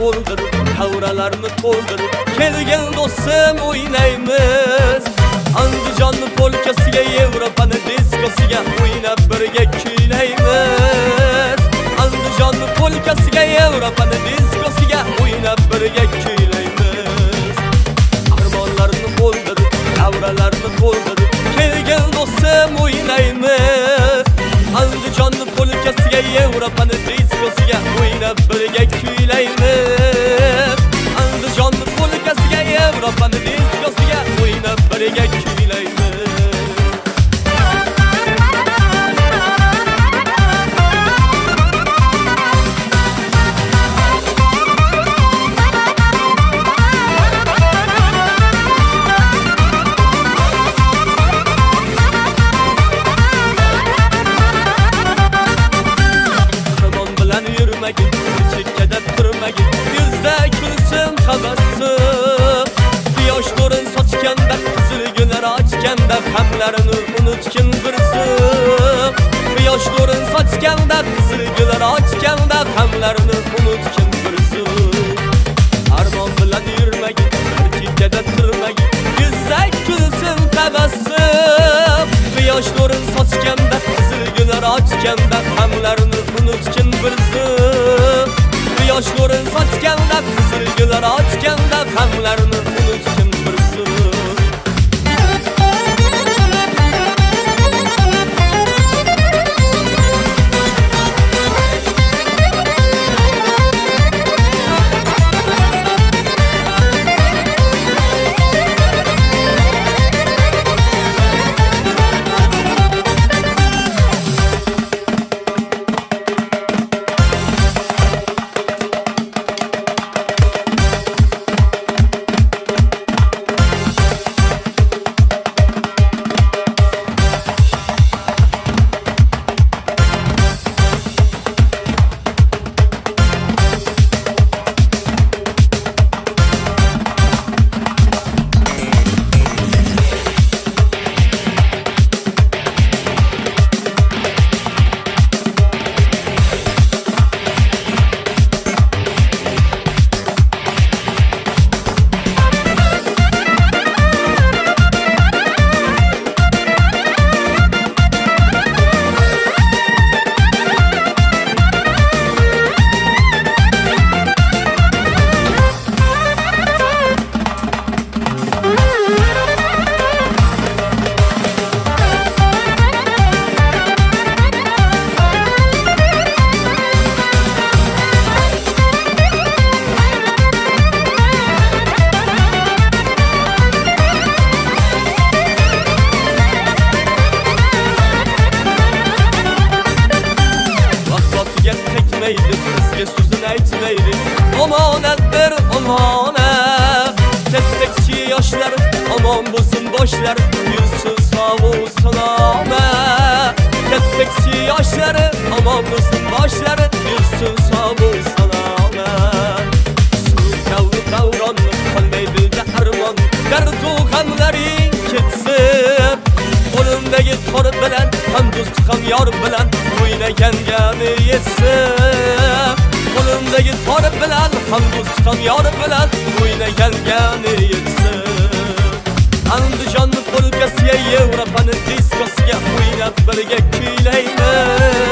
to'ldirib, havralarni to'ldirib, kelgan do'stim o'ynaymiz. Andijonning polkasiga, Yevropaning diskosiga o'ynab birga kuylaymiz. Andijonning polkasiga, Yevropaning diskosiga o'ynab birga kuylaymiz. Armonlarni to'ldirib, havralarni to'ldirib, kelgan do'stim o'ynaymiz. Andijonning polkasiga, Yevropaning diskosiga o'ynab birga kuylaymiz. Andijonning polkasiga, Yevropaning diskosiga o'ynab birga kuylaymiz. Chekkada turmagin, yuzda kulsin tabassum. Quyosh nurun sochganda, qizil gullar ochganda, g'amlarini unutgin bir zum. Quyosh nurun sochganda, qizil gullar ochganda, g'amlarini unutgin bir zum. Armon bilan yurmagin, chekkada turmagin, yuzda kulsin tabassum. Quyosh nurun sochganda, qizil gullar ochganda, g'amlarini unutgin bir zum. Quyosh nurun sochganda, qizil gullar ochganda, g'amlarini unutgin bir zum. Bizga so'zini aytmaydi, omonatdir omonat. Katta-kichik yoshlar omon bo'lsin boshlar, yursin sog'-u salomat. Katta-kichik yoshlar omon bo'lsin boshlar, yursin sog'-u salomat. Suv kavli davronni qolmay dilda armon, dardu g'amlaring ketsin. Qo'limdagi tor bilan, ham do'st ham yor bilan o'ynaganga yetsin. Qo'limdagi tor bilan, ham do'st ham yor bilan o'ynaganga yetsin. Andijonning polkasiga, Yevropaning diskosiga o'ynab birga kuylaymiz.